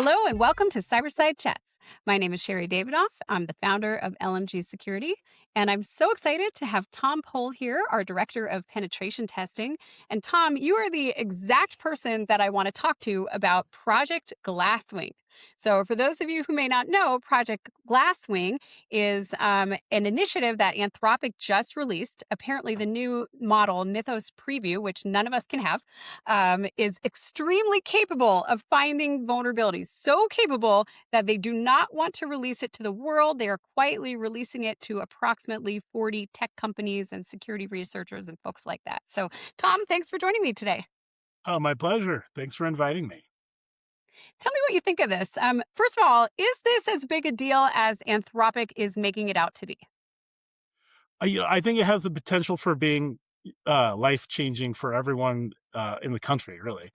Hello and welcome to Cyberside Chats. My name is Sherri Davidoff. I'm the founder of LMG Security, and I'm so excited to have Tom Pohl here, our director of penetration testing. And Tom, you are the exact person that I want to talk to about Project Glasswing. So, for those of you who may not know, Project Glasswing is an initiative that Anthropic just released. Apparently, the new model, Mythos Preview, which none of us can have, is extremely capable of finding vulnerabilities. So capable that they do not want to release it to the world. They are quietly releasing it to approximately 40 tech companies and security researchers and folks like that. So, Tom, thanks for joining me today. Oh, my pleasure. Thanks for inviting me. Tell me what you think of this. First of all, is this as big a deal as Anthropic is making it out to be? I think it has the potential for being life changing for everyone in the country, really,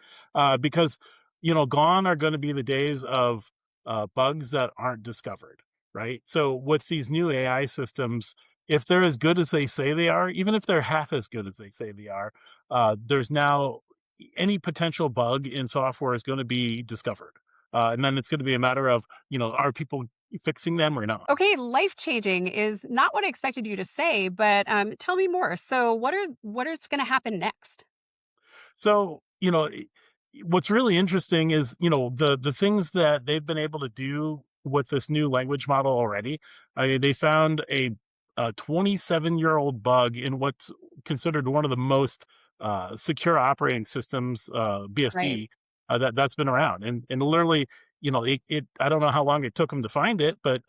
because gone are going to be the days of bugs that aren't discovered, right? So with these new AI systems, if they're as good as they say they are, even if they're half as good as they say they are, there's now any potential bug in software is going to be discovered, and then it's going to be a matter of are people fixing them or not? Okay, life changing is not what I expected you to say, but tell me more. So, what is going to happen next? So, what's really interesting is, the things that they've been able to do with this new language model already. I mean, they found a 27-year-old bug in what's considered one of the most secure operating systems, Right. BSD, that's been around. And literally, I don't know how long it took them to find it, but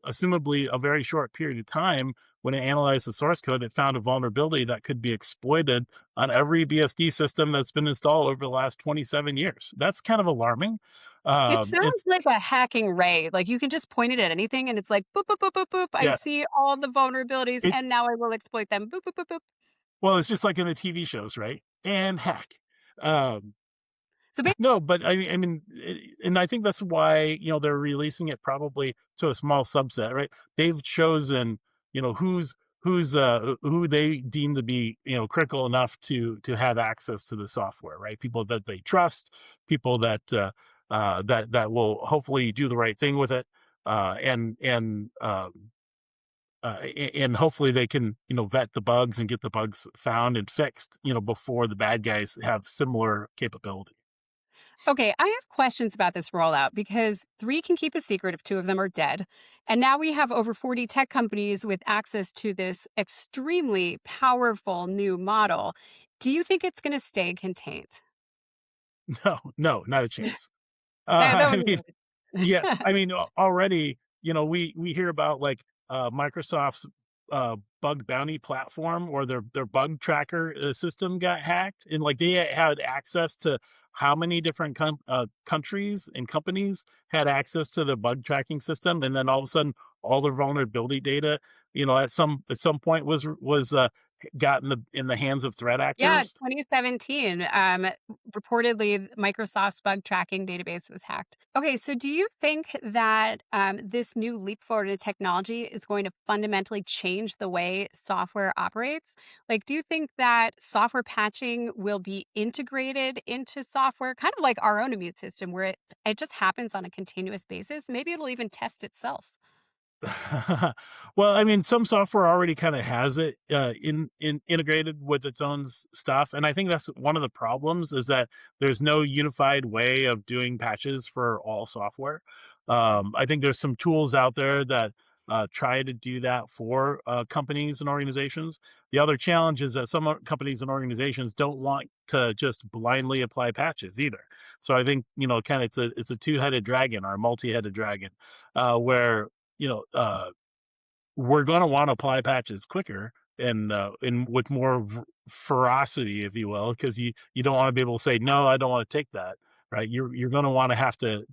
assumably a very short period of time. When it analyzed the source code, it found a vulnerability that could be exploited on every BSD system that's been installed over the last 27 years. That's kind of alarming. It It's sounds like a hacking ray. Like you can just point it at anything and it's like boop, boop, boop, boop, boop. I Yeah, see all the vulnerabilities it and now I will exploit them. Boop, boop, boop, boop. well, it's just like in the TV shows, right? And hack. Um, So no, but and I think that's why they're releasing it probably to a small subset, right? They've chosen who they deem to be critical enough to have access to the software, right? People that they trust, people that will hopefully do the right thing with it, and hopefully they can vet the bugs and get the bugs found and fixed before the bad guys have similar capability. okay, I have questions about this rollout because three can keep a secret if two of them are dead. And now we have over 40 tech companies with access to this extremely powerful new model. Do you think it's going to stay contained? No, no, not a chance. That I mean, was yeah, I mean, already, we hear about like Microsoft's bug bounty platform or their bug tracker system got hacked, and like they had access to how many different countries and companies had access to the bug tracking system, and then all of a sudden, all their vulnerability data, at some point was got in the hands of threat Yeah, actors. 2017. Reportedly, Microsoft's bug tracking database was hacked. Okay, so do you think that this new leap forward in technology is going to fundamentally change the way software operates? Like, do you think that software patching will be integrated into software, kind of like our own immune system, where it just happens on a continuous basis? Maybe it'll even test itself. Well, I mean, some software already kind of has it in integrated with its own stuff, and I think that's one of the problems is that there's no unified way of doing patches for all software. I think there's some tools out there that try to do that for companies and organizations. The other challenge is that some companies and organizations don't want to just blindly apply patches either. So I think kind of it's a two-headed dragon or a multi-headed dragon, where you know, uh, we're going to want to apply patches quicker and with more ferocity, if you will, because you don't want to be able to say no, I don't want to take that. Right? You're going to want to have to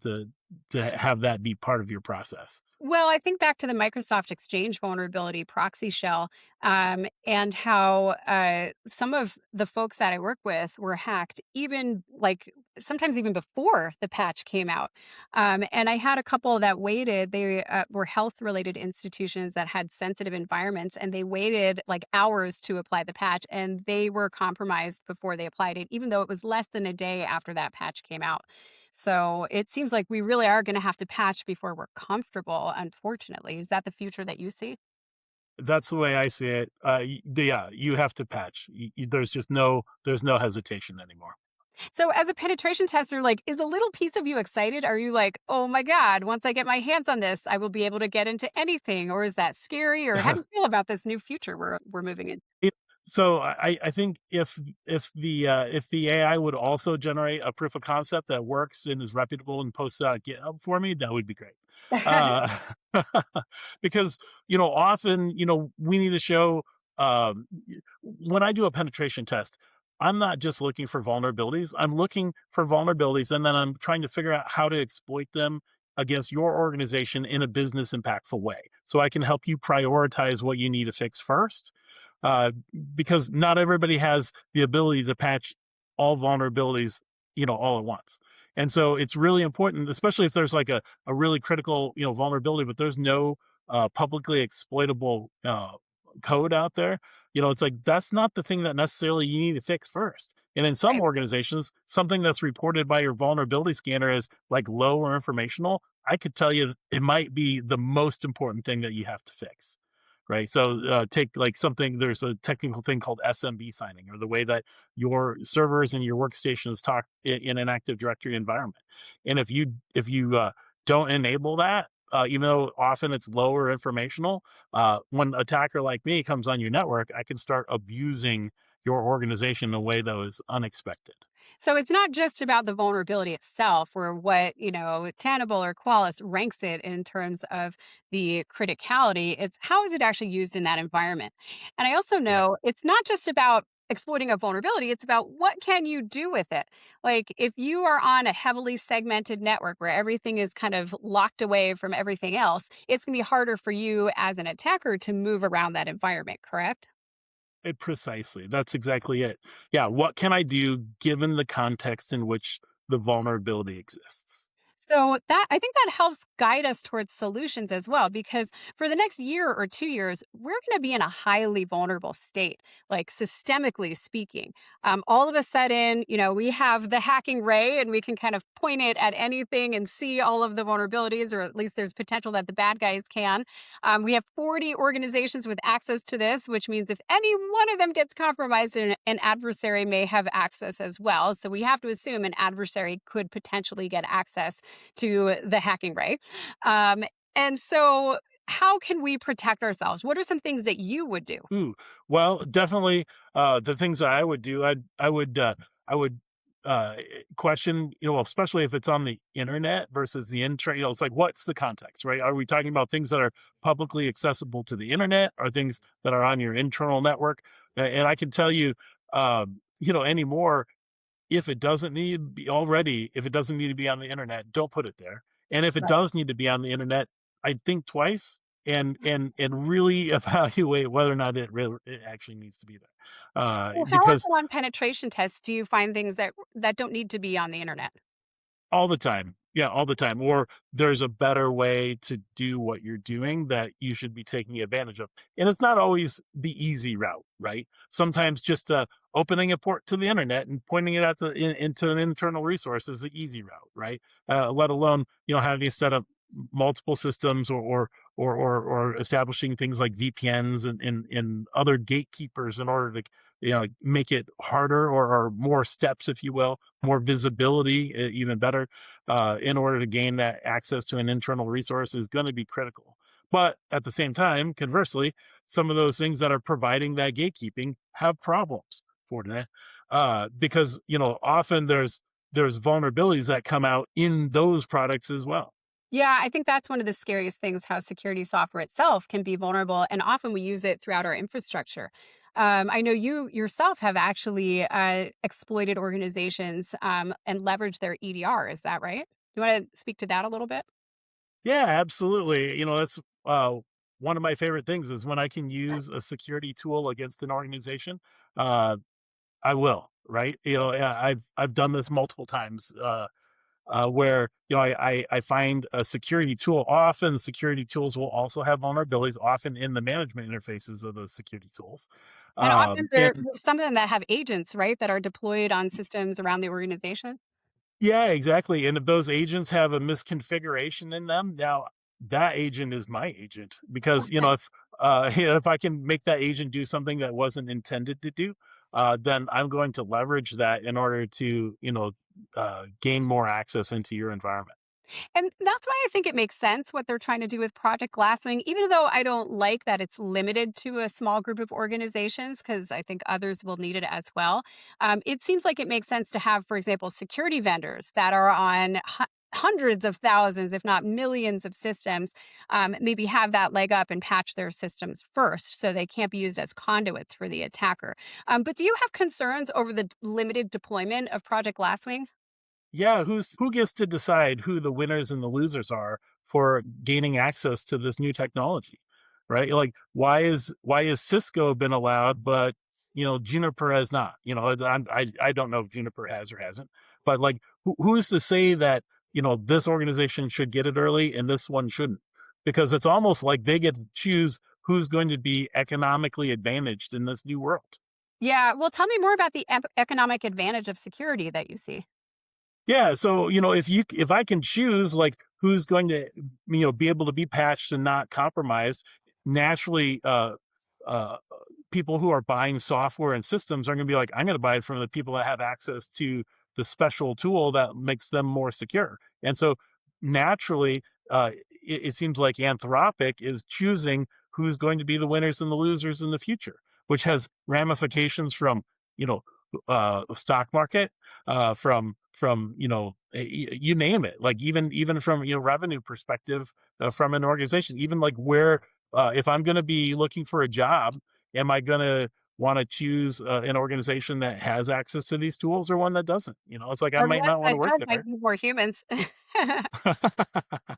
have that be part of your process. Well, I think back to the Microsoft Exchange vulnerability proxy shell. and how some of the folks that I work with were hacked, even like sometimes even before the patch came out. And I had a couple that waited. They were health related institutions that had sensitive environments, and they waited like hours to apply the patch, and they were compromised before they applied it, even though it was less than a day after that patch came out. So it seems like we really are going to have to patch before we're comfortable, unfortunately. Is that the future that you see? That's the way I see it. Yeah, you have to patch. There's just no hesitation anymore. So as a penetration tester, like, is a little piece of you excited? Are you like, "Oh my god, once I get my hands on this, I will be able to get into anything," or is that scary, or how do you feel about this new future we're moving in? It so I think if the AI would also generate a proof of concept that works and is reputable and posts it on GitHub for me, that would be great. Uh, because, often, we need to show, when I do a penetration test, I'm not just looking for vulnerabilities. I'm looking for vulnerabilities, and then I'm trying to figure out how to exploit them against your organization in a business impactful way. So I can help you prioritize what you need to fix first, uh, because not everybody has the ability to patch all vulnerabilities, all at once. And so it's really important, especially if there's like a really critical, vulnerability, but there's no publicly exploitable code out there. It's like that's not the thing that necessarily you need to fix first. And in some Right. organizations, something that's reported by your vulnerability scanner is like low or informational. I could tell you it might be the most important thing that you have to fix. Right. So take like something, there's a technical thing called SMB signing, or the way that your servers and your workstations talk in an Active Directory environment. And if you don't enable that, even though often it's low or informational, when an attacker like me comes on your network, I can start abusing your organization in a way that was unexpected. So it's not just about the vulnerability itself or what, Tenable or Qualys ranks it in terms of the criticality. It's how is it actually used in that environment? And I also Yeah. know it's not just about exploiting a vulnerability, it's about what can you do with it. Like if you are on a heavily segmented network where everything is kind of locked away from everything else, it's going to be harder for you as an attacker to move around that environment, correct? Precisely. That's exactly it. Yeah. What can I do given the context in which the vulnerability exists? So that I think that helps guide us towards solutions as well, because for the next year or 2 years, we're going to be in a highly vulnerable state, like systemically speaking. All of a sudden, we have the hacking ray and we can kind of point it at anything and see all of the vulnerabilities, or at least there's potential that the bad guys can. We have 40 organizations with access to this, which means if any one of them gets compromised, an adversary may have access as well. So we have to assume an adversary could potentially get access to the hacking ray. Um, and so, how can we protect ourselves? What are some things that you would do? Ooh, well, definitely, the things that I would do, I would, question, especially if it's on the internet versus the intra it's like, what's the context, right? Are we talking about things that are publicly accessible to the internet, or things that are on your internal network? And I can tell you, anymore, if it doesn't need to be on the internet, don't put it there. And if it Right. does need to be on the internet, I think twice and really evaluate whether or not it actually needs to be there. Well, how Because often on penetration tests do you find things that don't need to be on the internet? all the time. Yeah, all the time. Or there's a better way to do what you're doing that you should be taking advantage of. And it's not always the easy route, right? Sometimes just opening a port to the internet and pointing it into an internal resource is the easy route, right? Let alone, having to set up multiple systems, or establishing things like VPNs and other gatekeepers in order to, make it harder, or more steps, if you will, more visibility, even better, in order to gain that access to an internal resource is going to be critical. But at the same time, conversely, some of those things that are providing that gatekeeping have problems for that, because often there's vulnerabilities that come out in those products as well. Yeah, I think that's one of the scariest things, how security software itself can be vulnerable. And often we use it throughout our infrastructure. I know you yourself have actually exploited organizations and leveraged their EDR. Is that right? You want to speak to that a little bit? Yeah, absolutely. That's one of my favorite things is when I can use a security tool against an organization, uh, I will, right? I've done this multiple times, where I find a security tool. Often, security tools will also have vulnerabilities. Often in the management interfaces of those security tools, And often and there's some of them that have agents, right, that are deployed on systems around the organization. yeah, exactly. And if those agents have a misconfiguration in them, now that agent is my agent because if if I can make that agent do something that wasn't intended to do, then I'm going to leverage that in order to gain more access into your environment. And that's why I think it makes sense what they're trying to do with Project Glasswing, even though I don't like that it's limited to a small group of organizations, because I think others will need it as well. It seems like it makes sense to have, for example, security vendors that are on hundreds of thousands, if not millions of systems, maybe have that leg up and patch their systems first so they can't be used as conduits for the attacker. But do you have concerns over the limited deployment of Project Glasswing? Yeah, who gets to decide who the winners and the losers are for gaining access to this new technology, right? Like, why is Cisco been allowed, but Juniper has not? I don't know if Juniper has or hasn't, but like, who's to say that this organization should get it early and this one shouldn't? Because it's almost like they get to choose who's going to be economically advantaged in this new world. Yeah, well, tell me more about the economic advantage of security that you see. Yeah, so, if I can choose, like, who's going to, be able to be patched and not compromised, naturally, uh, people who are buying software and systems are gonna be like, "I'm gonna buy it from the people that have access to the special tool that makes them more secure." And so, naturally, it seems like Anthropic is choosing who's going to be the winners and the losers in the future, which has ramifications from, you know, stock market, from you name it, like even from revenue perspective, from an organization, even like where, if I'm going to be looking for a job, am I going to want to choose an organization that has access to these tools or one that doesn't? It's like I Or the might ones not want that to work don't might there. need more humans.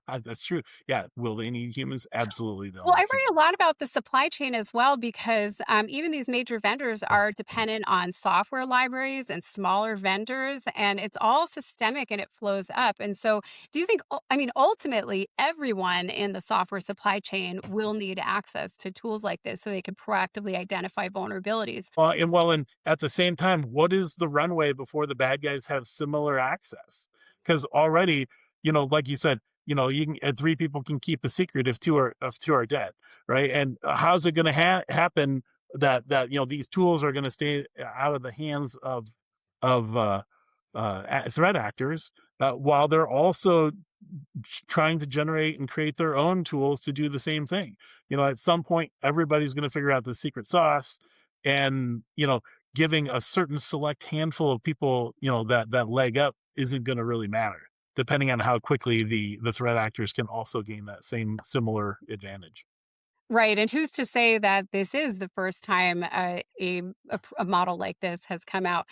That's true. Yeah, will they need humans? Absolutely, they'll Well, I need worry a humans. lot about the supply chain as well because even these major vendors are dependent on software libraries and smaller vendors, and it's all systemic and it flows up. And so, do you think, I mean, ultimately, everyone in the software supply chain will need access to tools like this so they can proactively identify vulnerabilities? And at the same time, what is the runway before the bad guys have similar access? Because already, like you said, three people can keep a secret if two are dead, right? And how's it going to happen that these tools are going to stay out of the hands of threat actors, while they're also trying to generate and create their own tools to do the same thing. At some point, everybody's going to figure out the secret sauce, and giving a certain select handful of people, that leg up isn't going to really matter, depending on how quickly the threat actors can also gain that same similar advantage. Right, and who's to say that this is the first time a model like this has come out?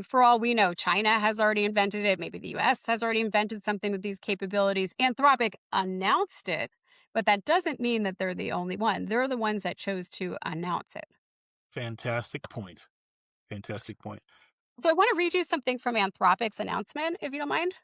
For all we know, China has already invented it. Maybe the U.S. has already invented something with these capabilities. Anthropic announced it, but that doesn't mean that they're the only one. They're the ones that chose to announce it. Fantastic point. Fantastic point. So I want to read you something from Anthropic's announcement, if you don't mind.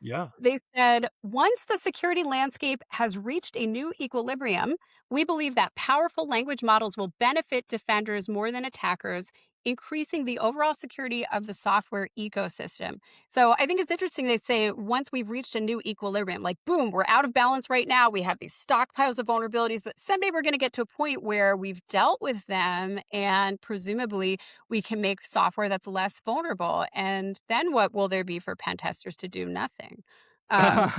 Yeah. They said, once the security landscape has reached a new equilibrium, we believe that powerful language models will benefit defenders more than attackers, increasing the overall security of the software ecosystem. So I think it's interesting they say once we've reached a new equilibrium, like boom, we're out of balance right now. We have these stockpiles of vulnerabilities, but someday we're going to get to a point where we've dealt with them and presumably we can make software that's less vulnerable. And then what will there be for pen testers to do? Nothing. Yeah,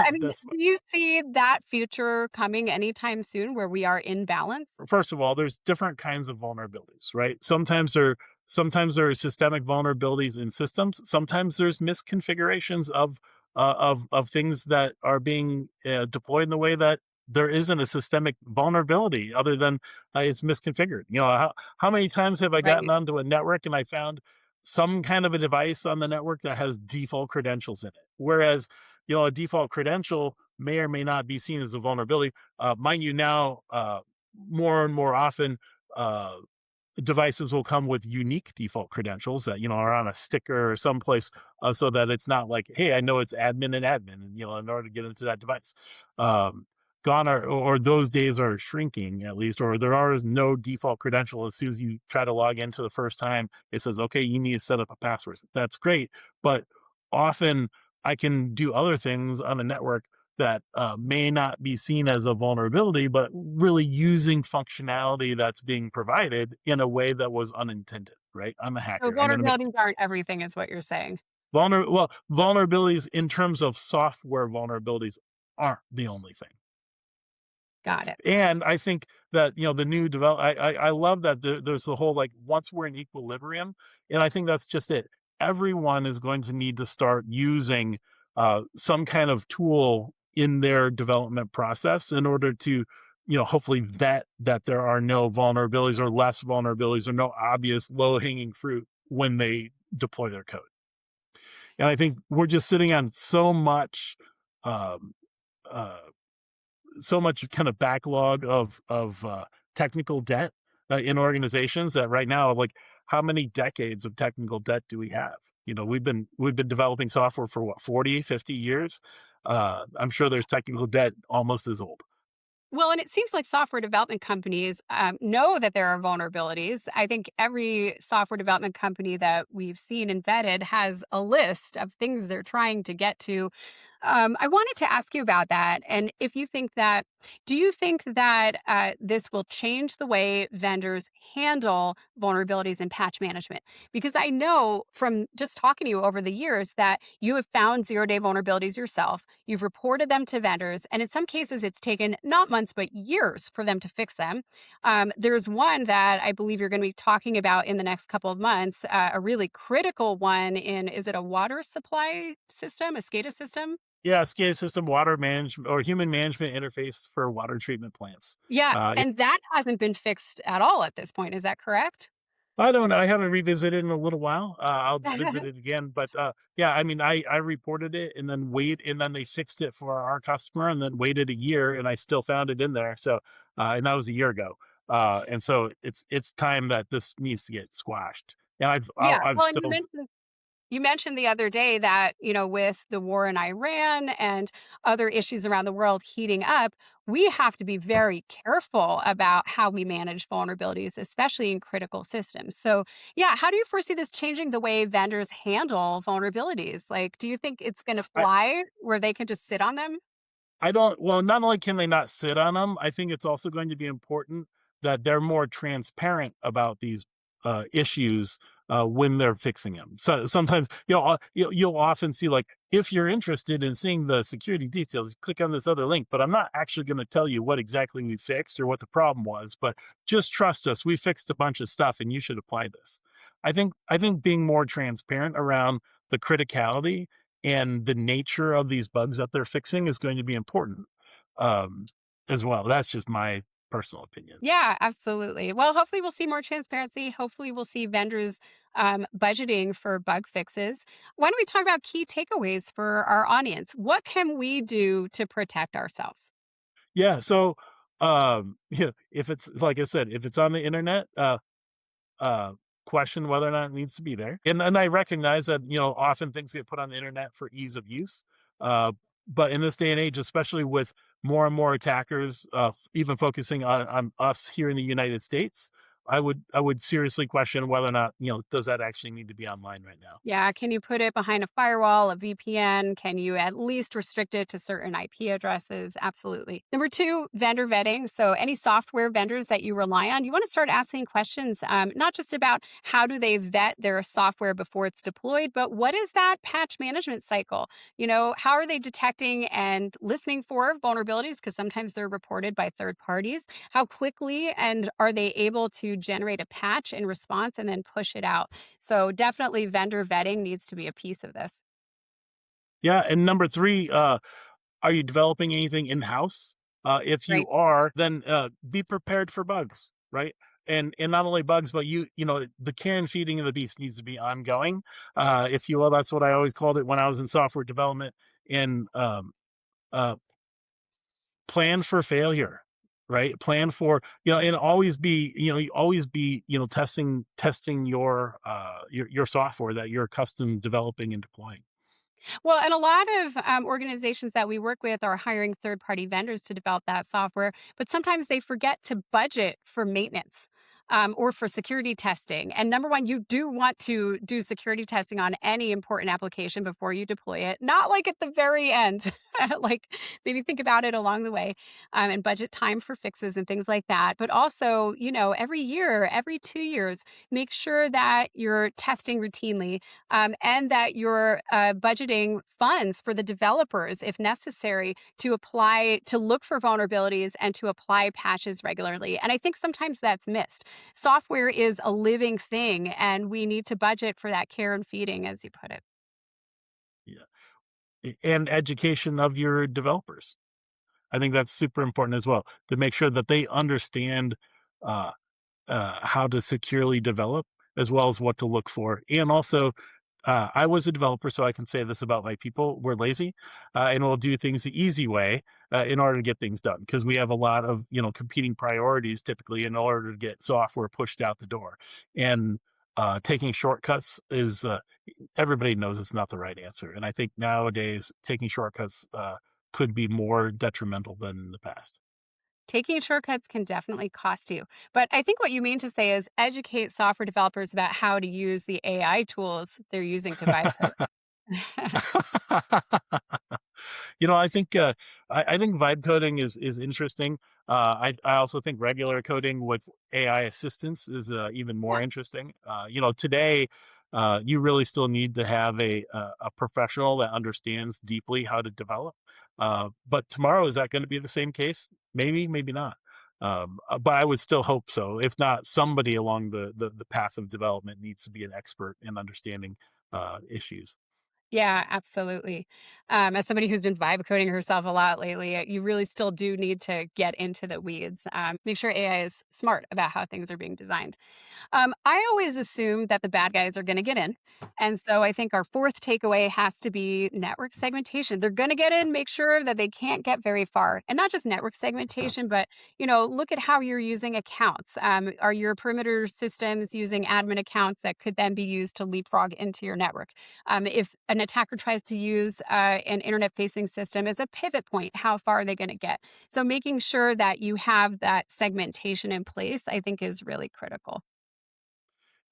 I mean, That's do you see that future coming anytime soon where we are in balance? First of all, there's different kinds of vulnerabilities, right? Sometimes there are systemic vulnerabilities in systems. Sometimes there's misconfigurations of things that are being deployed in the way that there isn't a systemic vulnerability other than it's misconfigured. How many times have I gotten Right. onto a network and I found some kind of a device on the network that has default credentials in it, whereas a default credential may or may not be seen as a vulnerability. Mind you, now more and more often, uh, devices will come with unique default credentials that are on a sticker or someplace, so that it's not like, hey, I know it's admin and admin, and in order to get into that device. um Gone are, or those days are shrinking, at least, or there is no default credential. As soon as you try to log into the first time, it says, okay, you need to set up a password. That's great, but often I can do other things on a network that may not be seen as a vulnerability, but really using functionality that's being provided in a way that was unintended, right? I'm a So hacker. I'm going to make vulnerabilities aren't everything is what you're saying. vulnerabilities in terms of software vulnerabilities aren't the only thing. Got it. And I think that, the new develop I love that there's the whole, like, once we're in equilibrium, and I think that's just it. Everyone is going to need to start using some kind of tool in their development process in order to, hopefully vet that there are no vulnerabilities or less vulnerabilities or no obvious low-hanging fruit when they deploy their code. And I think we're just sitting on um, uh so much kind of backlog of technical debt in organizations, that right now, like, how many decades of technical debt do we have? We've been developing software for what, 40, 50 years. I'm sure there's technical debt almost as old. Well, and it seems like software development companies know that there are vulnerabilities. I think every software development company that we've seen and vetted has a list of things they're trying to get to. I wanted to ask you about that. And if you think that, do you think that this will change the way vendors handle vulnerabilities in patch management? Because I know from just talking to you over the years that you have found 0-day vulnerabilities yourself. You've reported them to vendors. And in some cases, it's taken not months, but years for them to fix them. There's one that I believe you're going to be talking about in the next couple of months, a really critical one in, is it a water supply system, a SCADA system? Yeah, SCADA system, water management or human management interface for water treatment plants. Yeah, Yeah, and that hasn't been fixed at all at this point, is that correct? I don't know. I haven't revisited in a little while. I'll visit it again, but yeah, I mean, I reported it and then and then they fixed it for our customer, and then waited a year, and I still found it in there. So, and that was a year ago. And so it's time that this needs to get squashed. And Yeah, I've well, and still. you mentioned the other day that, with the war in Iran and other issues around the world heating up, we have to be very careful about how we manage vulnerabilities, especially in critical systems. So, yeah, how do you foresee this changing the way vendors handle vulnerabilities? Like, do you think it's going to I fly where they can just sit on them? I don't well, not only can they not sit on them, I think it's also going to be important that they're more transparent about these issues when they're fixing them. So sometimes, you'll often see, like, if you're interested in seeing the security details, click on this other link. But I'm not actually going to tell you what exactly we fixed or what the problem was. But just trust us, we fixed a bunch of stuff, and you should apply this. I think being more transparent around the criticality and the nature of these bugs that they're fixing is going to be important, um, as well. That's just my personal opinion. Yeah, absolutely. Well, hopefully we'll see more transparency. Hopefully we'll see vendors budgeting for bug fixes. Why don't we talk about key takeaways for our audience? What can we do to protect ourselves? Yeah. So, if it's, like I said, if it's on the internet, uh, question whether or not it needs to be there. And I recognize that, often things get put on the internet for ease of use. Uh, but in this day and age, especially with more and more attackers, even focusing on us here in the United States, I would seriously question whether or not, does that actually need to be online right now? Yeah, can you put it behind a firewall, a VPN? Can you at least restrict it to certain IP addresses? Absolutely. Number two, vendor vetting. So, any software vendors that you rely on, you want to start asking questions, not just about how do they vet their software before it's deployed, but what is that patch management cycle? How are they detecting and listening for vulnerabilities? Because sometimes they're reported by third parties. How quickly and are they able to generate a patch in response and then push it out? So definitely vendor vetting needs to be a piece of this. Yeah. And number three, are you developing anything in house? If you Right. are, then be prepared for bugs, right? and not only bugs, but the care and feeding of the beast needs to be ongoing, if you will. That's what I always called it when I was in software development. And uh, plan for failure, right? Plan for, and always be, you always be, testing your software that you're custom developing and deploying. Well, and a lot of organizations that we work with are hiring third party vendors to develop that software, but sometimes they forget to budget for maintenance. Or for security testing. And number one, you do want to do security testing on any important application before you deploy it, not like at the very end. Like maybe think about it along the way, and budget time for fixes and things like that. But also, every year, every 2 years, make sure that you're testing routinely, and that you're budgeting funds for the developers, if necessary, to apply to look for vulnerabilities and to apply patches regularly. And I think sometimes that's missed. Software is a living thing, and we need to budget for that care and feeding, as you put it. Yeah. And education of your developers. I think that's super important as well, to make sure that they understand uh, how to securely develop, as well as what to look for. And also, I was a developer, so I can say this about my people: we're lazy, and we'll do things the easy way in order to get things done, because we have a lot of competing priorities typically in order to get software pushed out the door. And taking shortcuts is everybody knows it's not the right answer. And I think nowadays taking shortcuts could be more detrimental than in the past. Taking shortcuts can definitely cost you. But I think what you mean to say is educate software developers about how to use the AI tools they're using to vibe code. I think I think vibe coding is interesting. I also think regular coding with AI assistance is even more Yeah. interesting. Today you really still need to have a professional that understands deeply how to develop. But tomorrow, is that going to be the same case? Maybe, maybe not. But I would still hope so. If not, somebody along the path of development needs to be an expert in understanding issues. Yeah, absolutely. As somebody who's been vibe coding herself a lot lately, you really still do need to get into the weeds. Make sure AI is smart about how things are being designed. I always assume that the bad guys are going to get in. And so I think our fourth takeaway has to be network segmentation. They're going to get in, make sure that they can't get very far. And not just network segmentation, but, look at how you're using accounts. Are your perimeter systems using admin accounts that could then be used to leapfrog into your network? If an attacker tries to use an internet facing system as a pivot point, how far are they going to get? So making sure that you have that segmentation in place, I think is really critical.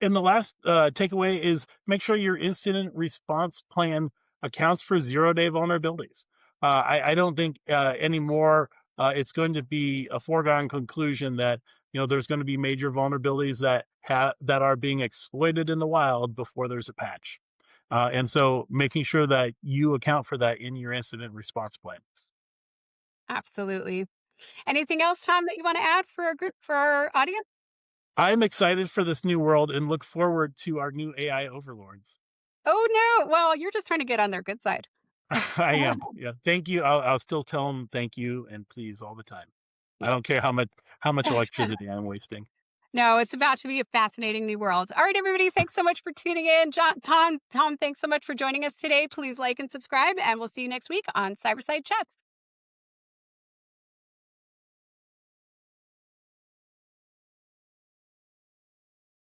And the last takeaway is make sure your incident response plan accounts for 0-day vulnerabilities. I don't think anymore it's going to be a foregone conclusion that there's going to be major vulnerabilities that are being exploited in the wild before there's a patch. And so making sure that you account for that in your incident response plan. Absolutely. Anything else, Tom, that you want to add for our group for our audience? I'm excited for this new world and look forward to our new AI overlords. Oh no. Well, you're just trying to get on their good side. I am. Yeah. Thank you. I'll still tell them thank you and please all the time. I Yeah. don't care how much electricity I'm wasting. No, it's about to be a fascinating new world. All right, everybody, thanks so much for tuning in. Tom, thanks so much for joining us today. Please like and subscribe, and we'll see you next week on Cyberside Chats.